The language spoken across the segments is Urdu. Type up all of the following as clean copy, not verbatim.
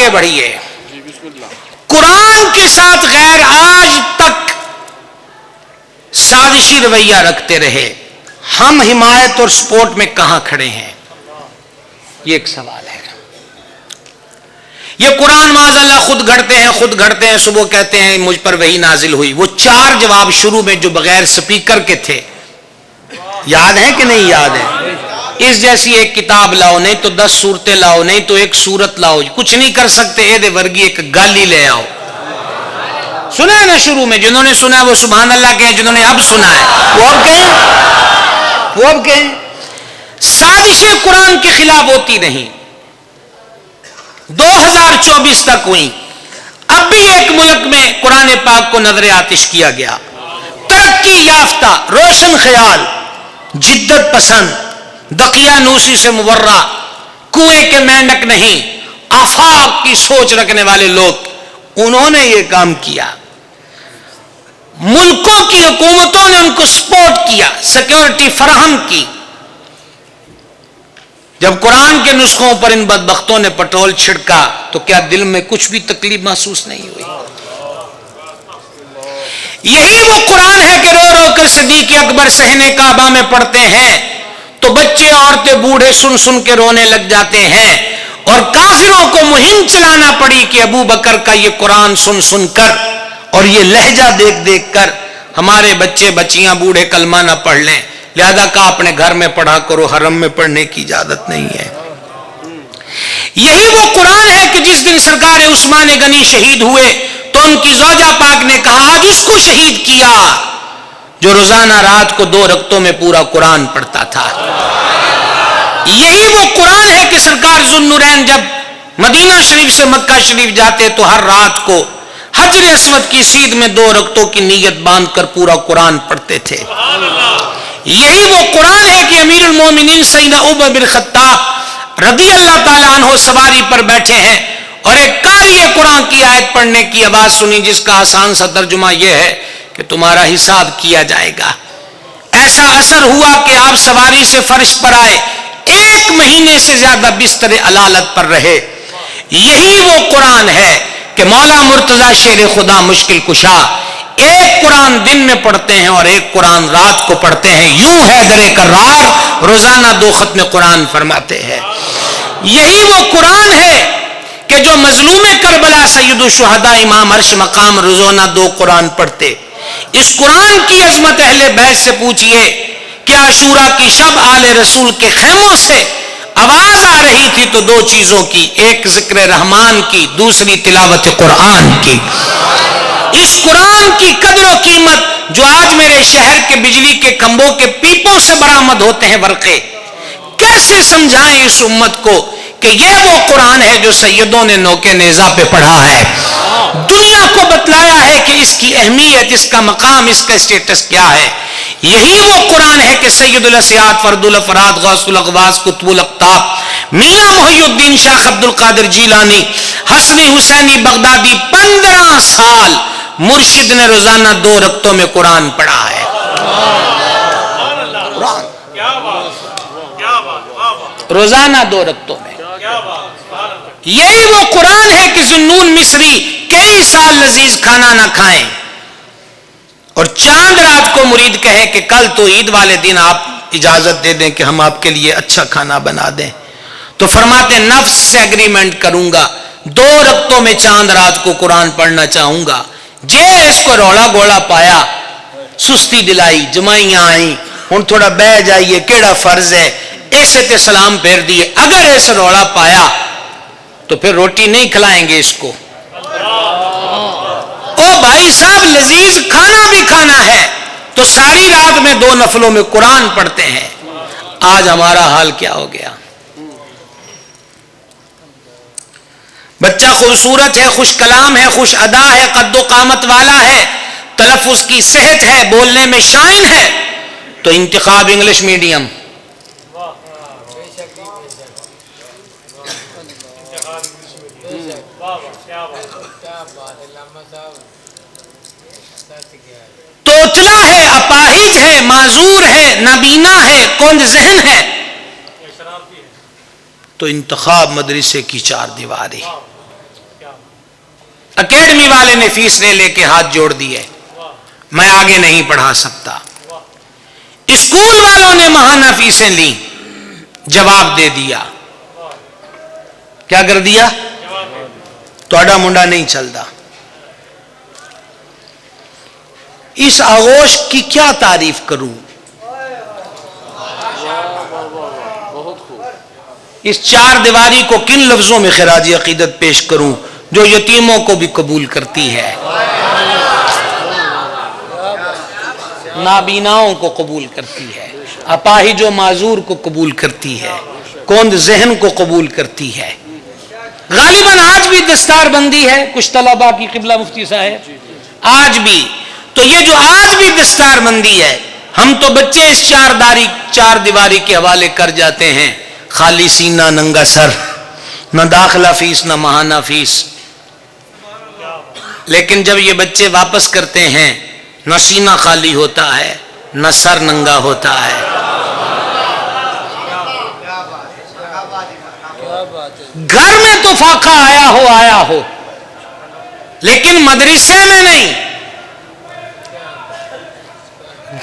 آگے بڑھیے. قرآن کے ساتھ غیر آج تک سازشی رویہ رکھتے رہے. ہم حمایت اور سپورٹ میں کہاں کھڑے ہیں؟ یہ ایک سوال ہے. یہ قرآن معاذ اللہ خود گھڑتے ہیں صبح کہتے ہیں مجھ پر وہی نازل ہوئی. وہ 4 جواب شروع میں جو بغیر سپیکر کے تھے یاد ہیں کہ نہیں یاد ہے؟ اس جیسی ایک کتاب لاؤ, نہیں تو 10 صورتیں لاؤ, نہیں تو ایک صورت لاؤ, کچھ نہیں کر سکتے. اے ورگی ایک گالی لے آؤ. سنا ہے نا شروع میں؟ جنہوں نے سنا وہ سبحان اللہ کہیں, جنہوں نے اب سنا ہے وہ اب کہیں. سازشیں قرآن کے خلاف ہوتی نہیں, 2024 تک ہوئی. اب بھی ایک ملک میں قرآن پاک کو نظر آتش کیا گیا. ترقی یافتہ, روشن خیال, جدت پسند, دقیانوسی سے مورع, کنویں کے مینڈک نہیں, آفاق کی سوچ رکھنے والے لوگ, انہوں نے یہ کام کیا. ملکوں کی حکومتوں نے ان کو سپورٹ کیا, سیکیورٹی فراہم کی. جب قرآن کے نسخوں پر ان بدبختوں نے پٹرول چھڑکا تو کیا دل میں کچھ بھی تکلیف محسوس نہیں ہوئی؟ یہی وہ قرآن ہے کہ رو رو کر صدیق اکبر صحن کعبہ میں پڑھتے ہیں تو بچے عورتیں بوڑھے سن سن کے رونے لگ جاتے ہیں, اور کافروں کو مہم چلانا پڑی کہ ابو بکر کا یہ قرآن سن سن کر اور یہ لہجہ دیکھ دیکھ کر ہمارے بچے بچیاں بوڑھے کلمہ نہ پڑھ لیں, لہذا کہا اپنے گھر میں پڑھا کرو, حرم میں پڑھنے کی اجازت نہیں ہے. یہی وہ قرآن ہے کہ جس دن سرکار عثمان غنی شہید ہوئے تو ان کی زوجہ پاک نے کہا آج اس کو شہید کیا جو روزانہ رات کو 2 رکعتوں میں پورا قرآن پڑھتا تھا. یہی وہ قرآن ہے کہ سرکار ذوالنورین جب مدینہ شریف سے مکہ شریف جاتے تو ہر رات کو حجر اسود کی سیدھ میں 2 رکعتوں کی نیت باندھ کر پورا قرآن پڑھتے تھے. یہی وہ قرآن ہے کہ امیر المومنین سیدنا عمر بن خطاب رضی اللہ تعالیٰ عنہ سواری پر بیٹھے ہیں اور ایک قاری قرآن کی آیت پڑھنے کی آواز سنی جس کا آسان سا ترجمہ یہ ہے کہ تمہارا حساب کیا جائے گا. ایسا اثر ہوا کہ آپ سواری سے فرش پر آئے, 1 مہینے سے زیادہ بستر علالت پر رہے. یہی وہ قرآن ہے کہ مولا مرتضی شیر خدا مشکل کشا ایک قرآن دن میں پڑھتے ہیں اور ایک قرآن رات کو پڑھتے ہیں. یوں حیدر کرار روزانہ 2 ختم قرآن فرماتے ہیں. یہی وہ قرآن ہے کہ جو مظلوم کربلا سید الشہداء امام عرش مقام روزانہ 2 قرآن پڑھتے. اس قرآن کی عظمت اہل بیت سے پوچھئے کہ عاشورہ کی شب آل رسول کے خیموں سے آواز آ رہی تھی تو 2 چیزوں کی, ایک ذکر رحمان کی, دوسری تلاوت قرآن کی. اس قرآن کی قدر و قیمت جو آج میرے شہر کے بجلی کے کھمبوں کے پیپوں سے برآمد ہوتے ہیں ورقے, کیسے سمجھائیں اس امت کو کہ یہ وہ قرآن ہے جو سیدوں نے نوکے نیزہ پہ پڑھا ہے, دنیا کو بتلایا ہے کہ اس کی اہمیت, اس کا مقام, اس کا اسٹیٹس کیا ہے. یہی وہ قرآن ہے کہ سید الاسیاد, فرد الافراد, غوث الاغواث, قطب الاقطاب, میاں محی الدین شاہ عبد القادر جیلانی, حسنی حسینی بغدادی 15 سال مرشد نے روزانہ 2 رکعتوں میں قرآن پڑھا ہے. روزانہ 2 رکعتوں میں. یہی وہ قرآن ہے کہ ذوالنون مصری کئی سال لذیذ کھانا نہ کھائیں اور چاند رات کو مرید کہے کہ کل تو عید والے دن آپ اجازت دے دیں کہ ہم آپ کے لیے اچھا کھانا بنا دیں, تو فرماتے نفس سے ایگریمنٹ کروں گا 2 رکعتوں میں چاند رات کو قرآن پڑھنا چاہوں گا. جے اس کو رولا گولا پایا, سستی دلائی, جمائیاں آئیں, ہن تھوڑا بہ جائیے کیڑا فرض ہے, ایسے تے سلام پھیر دیے. اگر ایسے رولا پایا تو پھر روٹی نہیں کھلائیں گے اس کو. او بھائی صاحب لذیذ کھانا بھی کھانا ہے تو ساری رات میں 2 نفلوں میں قرآن پڑھتے ہیں. آج ہمارا حال کیا ہو گیا؟ بچہ خوبصورت ہے, خوش کلام ہے, خوش ادا ہے, قد و قامت والا ہے, تلفظ کی صحت ہے, بولنے میں شائن ہے, تو انتخاب انگلش میڈیم. توتلا ہے, اپاہج ہے, معذور ہے, نابینا ہے, کند ذہن ہے, تو انتخاب مدرسے کی 4 دیواری. اکیڈمی والے نے فیس لے کے ہاتھ جوڑ دیے، میں آگے نہیں پڑھا سکتا۔ اسکول والوں نے ماہانہ فیسیں لی، جواب دے دیا۔ کیا کر دیا؟ توڑا منڈا نہیں چلتا۔ اس آغوش کی کیا تعریف کروں؟ اس چار دیواری کو کن لفظوں میں خراج عقیدت پیش کروں جو یتیموں کو بھی قبول کرتی ہے، نابیناؤں کو قبول کرتی ہے، اپاہج و معذور کو قبول کرتی ہے، کوند ذہن کو قبول کرتی ہے۔ غالباً آج بھی دستار بندی ہے، کچھ طلباء کی، قبلہ مفتی صاحب، آج بھی۔ تو یہ جو آج بھی دستار بندی ہے، ہم تو بچے اس چار دیواری کے حوالے کر جاتے ہیں، خالی سینہ ننگا سر، نہ داخلہ فیس نہ ماہانہ فیس۔ لیکن جب یہ بچے واپس کرتے ہیں، نہ سینہ خالی ہوتا ہے نہ سر ننگا ہوتا ہے۔ گھر میں تو فاقہ آیا ہو لیکن مدرسے میں نہیں۔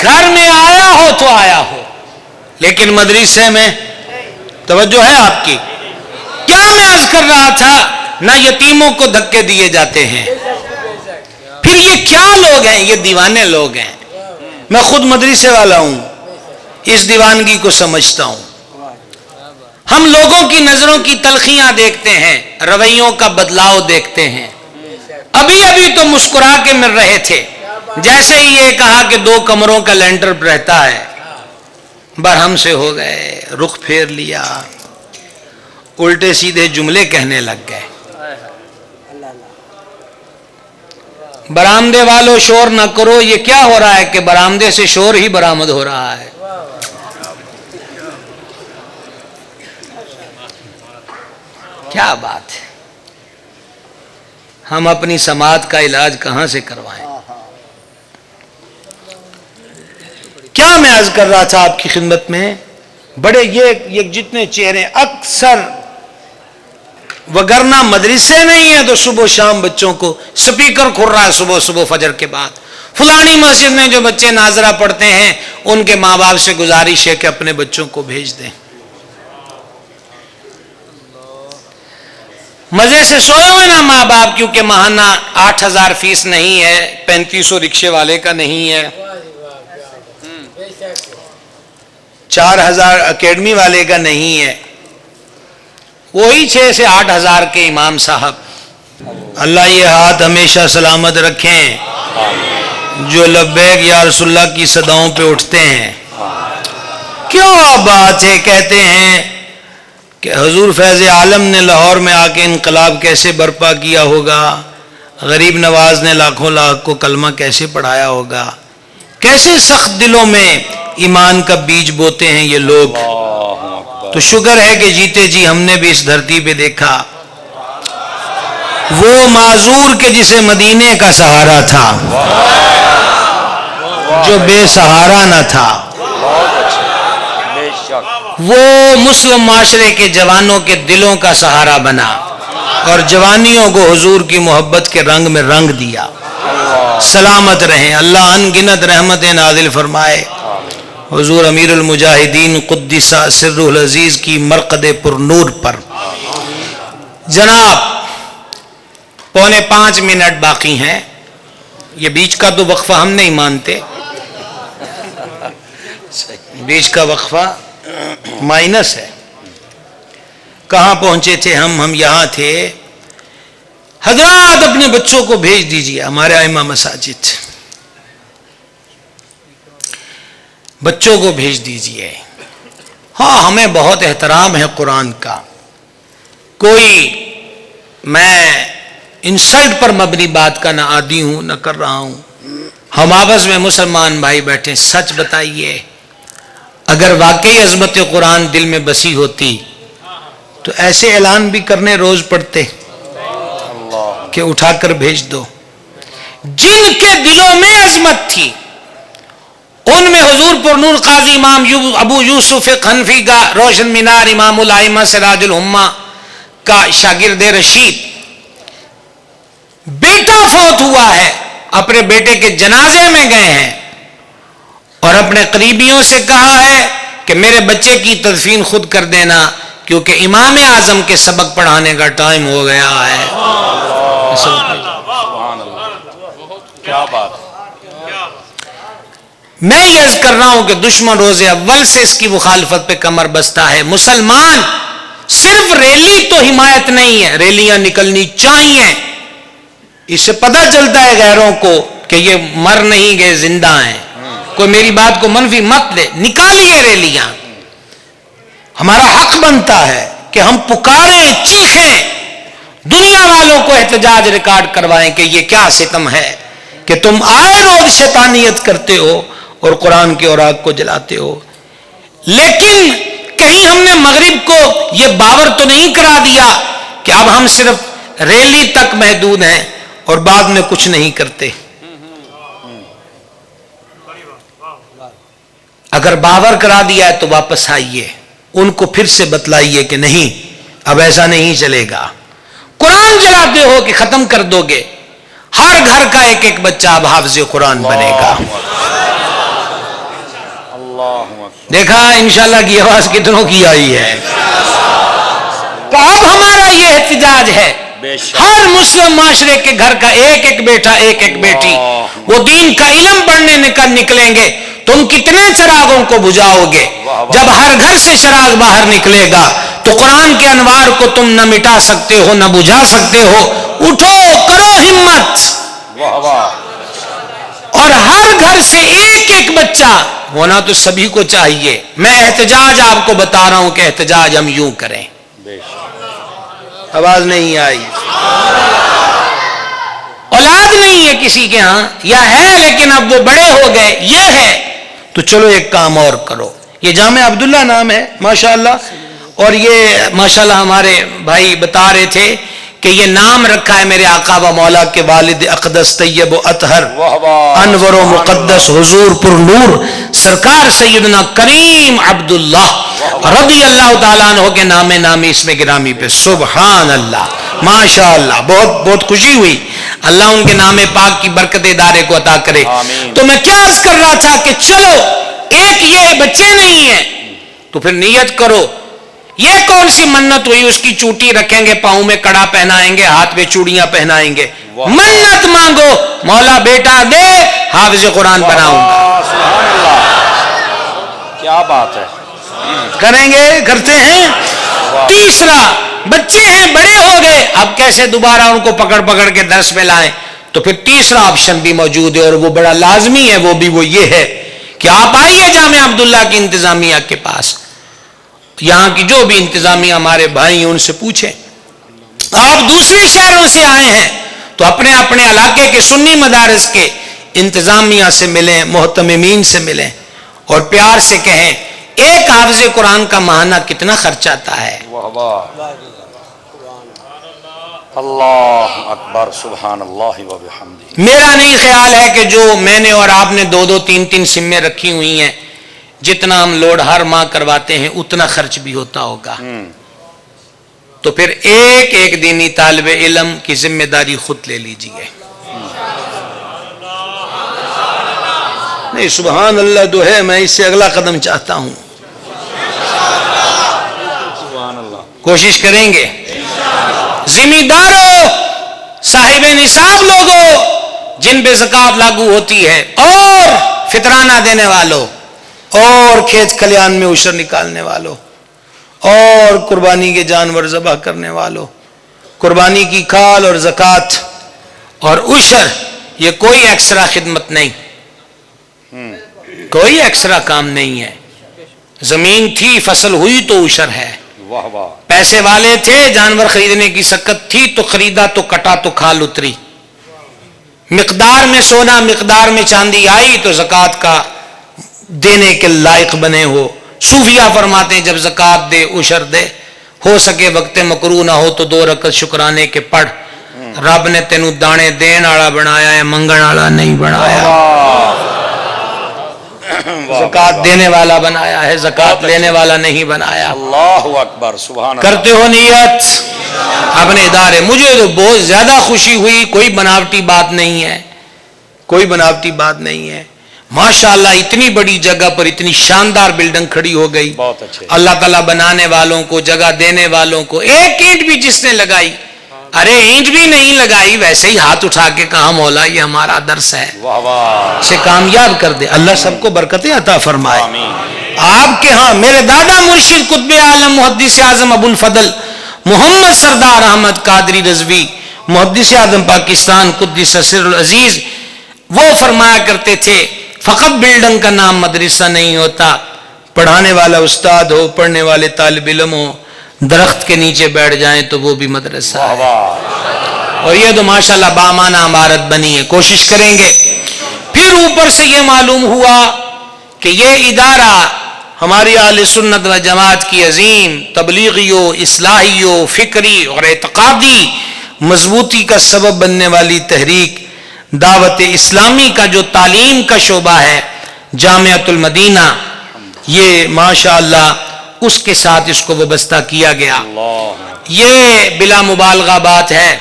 گھر میں آیا ہو تو آیا ہو لیکن مدرسے میں توجہ ہے آپ کی؟ کیا میں عرض کر رہا تھا؟ نہ یتیموں کو دھکے دیے جاتے ہیں۔ پھر یہ کیا لوگ ہیں؟ یہ دیوانے لوگ ہیں۔ میں خود مدرسے والا ہوں، اس دیوانگی کو سمجھتا ہوں۔ ہم لوگوں کی نظروں کی تلخیاں دیکھتے ہیں، رویوں کا بدلاؤ دیکھتے ہیں۔ ابھی تو مسکرا کے مل رہے تھے، جیسے ہی یہ کہا کہ 2 کمروں کا لینٹر رہتا ہے، برہم سے ہو گئے، رخ پھیر لیا، الٹے سیدھے جملے کہنے لگ گئے۔ برآمدے والوں شور نہ کرو، یہ کیا ہو رہا ہے کہ برآمدے سے شور ہی برآمد ہو رہا ہے۔ کیا بات ہے، ہم اپنی سماعت کا علاج کہاں سے کروائیں؟ کیا میں عرض کر رہا تھا آپ کی خدمت میں؟ بڑے یہ جتنے چہرے اکثر، وگرنہ مدرسے نہیں ہیں تو صبح شام بچوں کو سپیکر کھل رہا ہے، صبح فجر کے بعد فلانی مسجد میں جو بچے ناظرہ پڑھتے ہیں ان کے ماں باپ سے گزارش ہے کہ اپنے بچوں کو بھیج دیں۔ مزے سے سوئے ہوئے نا ماں باپ، کیونکہ ماہانہ 8,000 فیس نہیں ہے، 3500 رکشے والے کا نہیں ہے، 4,000 اکیڈمی والے کا نہیں ہے، وہی 6 سے 8,000 کے امام صاحب۔ اللہ یہ ہاتھ ہمیشہ سلامت رکھیں جو لبیک یا رسول اللہ کی صداؤں پہ اٹھتے ہیں۔ کیوں آپ بات ہے کہتے ہیں کہ حضور فیض عالم نے لاہور میں آ کے انقلاب کیسے برپا کیا ہوگا، غریب نواز نے لاکھوں لاکھ کو کلمہ کیسے پڑھایا ہوگا، کیسے سخت دلوں میں ایمان کا بیج بوتے ہیں یہ لوگ۔ تو شکر ہے کہ جیتے جی ہم نے بھی اس دھرتی پہ دیکھا وہ معذور کے جسے مدینے کا سہارا تھا، جو بے سہارا نہ تھا، وہ مسلم معاشرے کے جوانوں کے دلوں کا سہارا بنا اور جوانیوں کو حضور کی محبت کے رنگ میں رنگ دیا۔ سلامت رہیں، اللہ ان گنت رحمت نازل فرمائے حضور امیر المجاہدین قدس سر العزیز کی مرقد پر نور پر۔ جناب 4:45 منٹ باقی ہیں، یہ بیچ کا تو وقفہ ہم نہیں مانتے، بیچ کا وقفہ مائنس ہے۔ کہاں پہنچے تھے ہم یہاں تھے۔ حضرات اپنے بچوں کو بھیج دیجئے ہمارے ائمہ مساجد، بچوں کو بھیج دیجئے۔ ہاں ہمیں بہت احترام ہے قرآن کا، کوئی میں انسلٹ پر مبنی بات کا نہ عادی ہوں نہ کر رہا ہوں۔ ہم آپس میں مسلمان بھائی بیٹھے، سچ بتائیے اگر واقعی عظمت قرآن دل میں بسی ہوتی تو ایسے اعلان بھی کرنے روز پڑتے کہ اٹھا کر بھیج دو۔ جن کے دلوں میں عظمت تھی ان میں حضور پر نور قاضی امام ابو یوسف حنفی کا روشن مینار، امام الائمہ سراج الامہ کا شاگرد رشید، بیٹا فوت ہوا ہے، اپنے بیٹے کے جنازے میں گئے ہیں اور اپنے قریبیوں سے کہا ہے کہ میرے بچے کی تدفین خود کر دینا کیونکہ امام اعظم کے سبق پڑھانے کا ٹائم ہو گیا ہے۔ کیا بات! میں یہ عرض کر رہا ہوں کہ دشمن روز اول سے اس کی مخالفت پہ کمر بستہ ہے۔ مسلمان صرف ریلی تو حمایت نہیں ہے، ریلیاں نکلنی چاہیے، اس سے پتہ چلتا ہے غیروں کو کہ یہ مر نہیں گئے، زندہ ہیں۔ کوئی میری بات کو منفی مت لے، نکالیے ریلیاں، ہمارا حق بنتا ہے کہ ہم پکاریں، چیخیں، دنیا والوں کو احتجاج ریکارڈ کروائیں کہ یہ کیا ستم ہے کہ تم آئے روز شیطانیت کرتے ہو اور قرآن کے اوراق کو جلاتے ہو۔ لیکن کہیں ہم نے مغرب کو یہ باور تو نہیں کرا دیا کہ اب ہم صرف ریلی تک محدود ہیں اور بعد میں کچھ نہیں کرتے۔ اگر باور کرا دیا ہے تو واپس آئیے، ان کو پھر سے بتلائیے کہ نہیں، اب ایسا نہیں چلے گا۔ قرآن جلاتے ہو کہ ختم کر دو گے، ہر گھر کا ایک ایک بچہ اب حافظ قرآن بنے گا۔ دیکھا انشاءاللہ کی آواز کتنوں کی آئی ہے۔ تو اب ہمارا یہ احتجاج ہے، ہر مسلم معاشرے کے گھر کا ایک ایک بیٹا، ایک ایک بیٹی وہ دین کا علم پڑھنے نکلیں گے۔ تم کتنے چراغوں کو بجھاؤ گے؟ جب ہر گھر سے چراغ باہر نکلے گا تو قرآن کے انوار کو تم نہ مٹا سکتے ہو نہ بجھا سکتے ہو۔ اٹھو، کرو ہمت، اور ہر گھر سے ایک ایک بچہ ہونا تو سبھی کو چاہیے۔ میں احتجاج آپ کو بتا رہا ہوں کہ احتجاج ہم یوں کریں۔ آواز نہیں آئی؟ اولاد نہیں ہے کسی کے ہاں، یا ہے لیکن اب وہ بڑے ہو گئے، یہ ہے تو چلو ایک کام اور کرو۔ یہ جامع عبداللہ نام ہے ماشاءاللہ، اور یہ ماشاءاللہ ہمارے بھائی بتا رہے تھے کہ یہ نام رکھا ہے میرے آقا و مولا کے والد اقدس طیب و اطہر انور و مقدس حضور پر نور سرکار سیدنا کریم عبداللہ رضی اللہ تعالیٰ عنہ کے نام نامی اس میں گرامی پہ سبحان اللہ ماشاءاللہ۔ بہت بہت خوشی ہوئی، اللہ ان کے نام پاک کی برکت ادارے کو عطا کرے۔ تو میں کیا عرض کر رہا تھا کہ چلو ایک یہ بچے نہیں ہیں تو پھر نیت کرو۔ یہ کون سی منت ہوئی؟ اس کی چوٹی رکھیں گے، پاؤں میں کڑا پہنائیں گے، ہاتھ میں چوڑیاں پہنائیں گے، منت مانگو مولا بیٹا دے، حافظ قرآن بناؤں گا۔ سبحان اللہ، کیا بات ہے! کریں گے، کرتے ہیں۔ تیسرا، بچے ہیں بڑے ہو گئے، اب کیسے دوبارہ ان کو پکڑ پکڑ کے درس میں لائیں؟ تو پھر تیسرا آپشن بھی موجود ہے اور وہ بڑا لازمی ہے، وہ یہ ہے کہ آپ آئیے جامع عبداللہ کی انتظامیہ کے پاس، یہاں کی جو بھی انتظامیہ ہمارے بھائی ہیں ان سے پوچھیں۔ آپ دوسرے شہروں سے آئے ہیں تو اپنے اپنے علاقے کے سنی مدارس کے انتظامیہ سے ملیں، محتممین سے ملیں اور پیار سے کہیں ایک حافظ قرآن کا ماہانہ کتنا خرچ آتا ہے؟ اللہ اکبر، سبحان اللہ و بحمدہ۔ میرا نہیں خیال ہے کہ جو میں نے اور آپ نے دو تین تین سمیں رکھی ہوئی ہیں، جتنا ہم لوڈ ہر ماہ کرواتے ہیں اتنا خرچ بھی ہوتا ہوگا۔ تو پھر ایک ایک دینی طالب علم کی ذمہ داری خود لے لیجئے۔ نہیں سبحان اللہ تو ہے، میں اس سے اگلا قدم چاہتا ہوں۔ کوشش کریں گے، ذمہ داروں، صاحب نصاب لوگوں جن پہ زکوٰۃ لاگو ہوتی ہے، اور فطرانہ دینے والوں، اور کھیت کھلیان میں عشر نکالنے والوں، اور قربانی کے جانور ذبح کرنے والوں، قربانی کی کھال اور زکوٰۃ اور عشر یہ کوئی ایکسٹرا خدمت نہیں، کوئی ایکسٹرا کام نہیں ہے۔ زمین تھی، فصل ہوئی تو عشر ہے، پیسے والے تھے، جانور خریدنے کی سکت تھی تو خریدا تو کٹا تو کھال اتری، مقدار میں سونا مقدار میں چاندی آئی تو زکوٰۃ کا دینے کے لائق بنے ہو۔ صوفیہ فرماتے ہیں جب زکوٰۃ دے عشر دے، ہو سکے وقت مکروہ نہ ہو تو 2 رکعت شکرانے کے پڑھ، رب نے تینوں دانے دین والا بنایا ہے، منگن والا نہیں بنایا، زکوٰۃ دینے والا بنایا ہے، زکوٰۃ لینے والا نہیں بنایا۔ اللہ اکبر، سبحان اللہ۔ کرتے ہو نیت؟ اپنے ادارے. مجھے تو بہت زیادہ خوشی ہوئی, کوئی بناوٹی بات نہیں ہے, کوئی بناوٹی بات نہیں ہے. ماشاءاللہ اتنی بڑی جگہ پر اتنی شاندار بلڈنگ کھڑی ہو گئی. بہت اچھے. اللہ تعالیٰ بنانے والوں کو, جگہ دینے والوں کو, ایک اینٹ بھی جس نے لگائی, ارے اینٹ بھی نہیں لگائی, ویسے ہی ہاتھ اٹھا کے کہا مولا یہ ہمارا درس ہے, واہ واہ. اسے کامیاب کر دے. اللہ سب کو برکتیں عطا فرمائے. آمین. آپ کے ہاں میرے دادا مرشد قطب عالم محدث اعظم ابو الفضل محمد سردار احمد قادری رضوی محدث اعظم پاکستان قدس سر العزیز, وہ فرمایا کرتے تھے فقط بلڈنگ کا نام مدرسہ نہیں ہوتا, پڑھانے والا استاد ہو, پڑھنے والے طالب علم ہو, درخت کے نیچے بیٹھ جائیں تو وہ بھی مدرسہ واہ ہے. واہ. اور یہ تو ماشاءاللہ بامانہ عمارت بنی ہے. کوشش کریں گے. پھر اوپر سے یہ معلوم ہوا کہ یہ ادارہ ہماری اہل سنت و جماعت کی عظیم تبلیغی و اصلاحی و فکری اور اعتقادی مضبوطی کا سبب بننے والی تحریک دعوت اسلامی کا جو تعلیم کا شعبہ ہے جامعۃ المدینہ, یہ ماشاءاللہ اس کے ساتھ اس کو وابستہ کیا گیا. اللہ. یہ بلا مبالغہ بات ہے,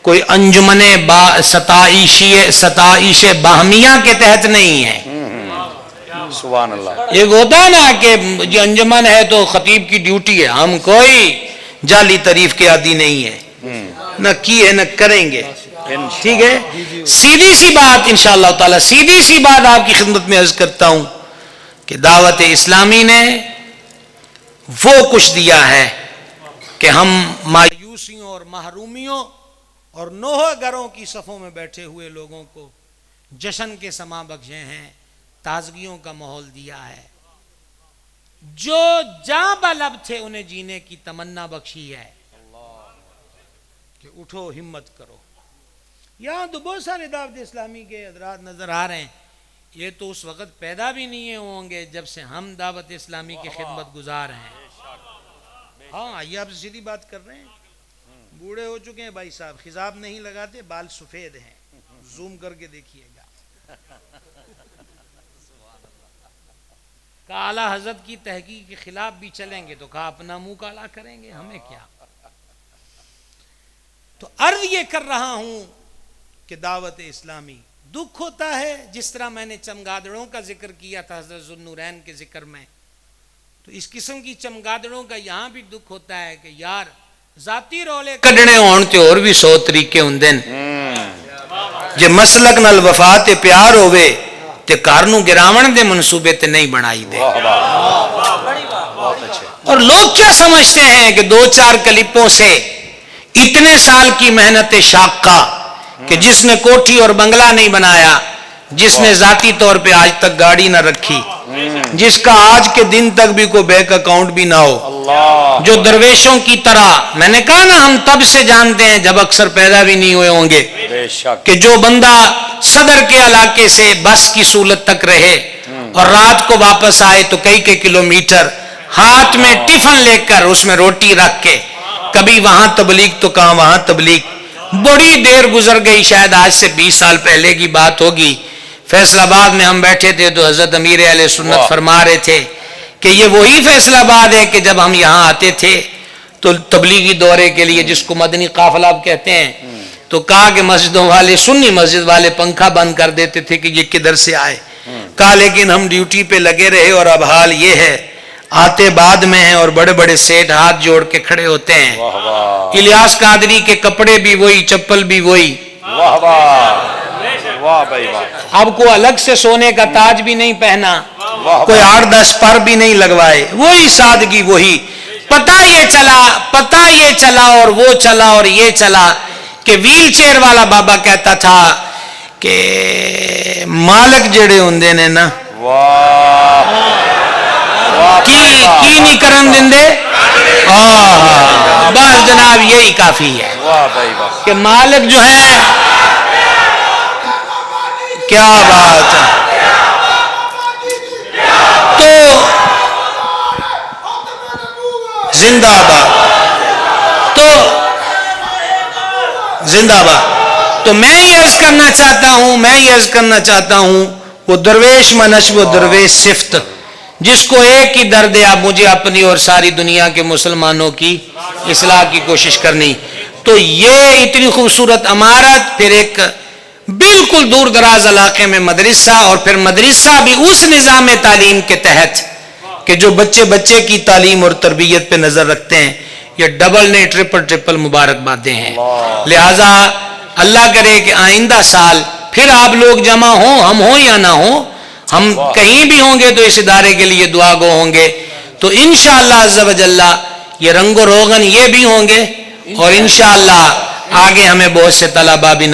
کوئی انجمن ستائش باہمیہ کے تحت نہیں ہے. سبحان اللہ. ایک ہوتا ہے نا کہ یہ انجمن ہے تو خطیب کی ڈیوٹی ہے, ہم کوئی جعلی تعریف کے عادی نہیں ہے, نہ کی ہے نہ کریں گے. ٹھیک ہے, سیدھی سی بات انشاءاللہ تعالی, سیدھی سی بات آپ کی خدمت میں عرض کرتا ہوں کہ دعوت اسلامی نے وہ کچھ دیا ہے کہ ہم مایوسیوں اور محرومیوں اور نوحہ گروں کی صفوں میں بیٹھے ہوئے لوگوں کو جشن کے سما بخشے ہیں, تازگیوں کا ماحول دیا ہے. جو جاں بلب تھے انہیں جینے کی تمنا بخشی ہے کہ اٹھو ہمت کرو. یہاں تو بہت سارے دعوت اسلامی کے حضرات نظر آ رہے ہیں, یہ تو اس وقت پیدا بھی نہیں ہوں گے جب سے ہم دعوت اسلامی کی خدمت گزار ہیں. ہاں یہ آپ سے سیدھی بات کر رہے ہیں, بوڑھے ہو چکے ہیں بھائی صاحب, خضاب نہیں لگاتے, بال سفید ہیں, زوم کر کے دیکھیے گا. کہا اعلیٰ حضرت کی تحقیق کے خلاف بھی چلیں گے تو کہا اپنا منہ کالا کریں گے, ہمیں کیا. تو عرض یہ کر رہا ہوں کہ دعوت اسلامی دکھ ہوتا ہے, جس طرح میں نے چمگادڑوں کا ذکر کیا تھا حضرت ذوالنورین کے ذکر میں, تو اس قسم کی چمگادڑوں کا یہاں بھی دکھ ہوتا ہے کہ یار ذاتی رولے کڈنے ہون تے اور بھی 100 طریقے ہوندے نے. جے مسلک نال وفا تے پیار ہوے تے گھر نوں گراون دے منصوبے تے نہیں بنائی دے. اور لوگ کیا سمجھتے ہیں کہ 2-4 کلپوں سے اتنے سال کی محنت شاقہ, کہ جس نے کوٹھی اور بنگلہ نہیں بنایا, جس نے ذاتی طور پہ آج تک گاڑی نہ رکھی, جس کا آج کے دن تک بھی کوئی بینک اکاؤنٹ بھی نہ ہو, جو درویشوں کی طرح, میں نے کہا نا ہم تب سے جانتے ہیں جب اکثر پیدا بھی نہیں ہوئے ہوں گے, کہ جو بندہ صدر کے علاقے سے بس کی سہولت تک رہے اور رات کو واپس آئے تو کئی کلومیٹر ہاتھ میں ٹفن لے کر اس میں روٹی رکھ کے, کبھی وہاں تبلیغ تو کہاں وہاں تبلیغ. بڑی دیر گزر گئی, شاید آج سے 20 سال پہلے کی بات ہوگی, فیصل آباد میں ہم بیٹھے تھے تو حضرت امیر اہل سنت فرما رہے تھے کہ یہ وہی فیصل آباد ہے کہ جب ہم یہاں آتے تھے تو تبلیغی دورے کے لیے, جس کو مدنی قافلہ آپ کہتے ہیں, تو کہا کہ مسجدوں والے, سنی مسجد والے پنکھا بند کر دیتے تھے کہ یہ کدھر سے آئے. کہا لیکن ہم ڈیوٹی پہ لگے رہے اور اب حال یہ ہے, آتے بعد میں ہیں اور بڑے بڑے سیٹ ہاتھ جوڑ کے کھڑے ہوتے ہیں. الیاس قادری کے کپڑے بھی وہی, چپل بھی وہی. اب کو الگ سے سونے کا تاج بھی نہیں پہنا, کوئی 8-10 پر بھی نہیں لگوائے, وہی سادگی وہی. پتہ یہ چلا اور وہ چلا اور یہ چلا کہ ویل چیئر والا بابا کہتا تھا کہ مالک جڑے ہوندے نے نا کی نہیں کرن دندے, بس جناب یہی کافی ہے کہ مالک جو ہے, کیا بات ہے. تو زندہ باد, تو زندہ باد. تو میں یہ عرض کرنا چاہتا ہوں وہ درویش منش, وہ درویش صفت, جس کو ایک ہی درد ہے, اب مجھے اپنی اور ساری دنیا کے مسلمانوں کی اصلاح کی کوشش کرنی. تو یہ اتنی خوبصورت عمارت، پھر ایک بالکل دور دراز علاقے میں مدرسہ، اور پھر مدرسہ بھی اس نظام تعلیم کے تحت کہ جو بچے کی تعلیم اور تربیت پہ نظر رکھتے ہیں. یہ ڈبل نہیں ٹرپل مبارکبادیں ہیں. لہذا اللہ کرے کہ آئندہ سال پھر آپ لوگ جمع ہوں، ہم ہوں یا نہ ہوں، ہم کہیں بھی ہوں گے تو اس ادارے کے لیے دعا گو ہوں گے. تو انشاءاللہ عز و جل یہ رنگ و روغن یہ بھی ہوں گے، اور انشاءاللہ آگے ہمیں بہت سے طلباء بھی نظر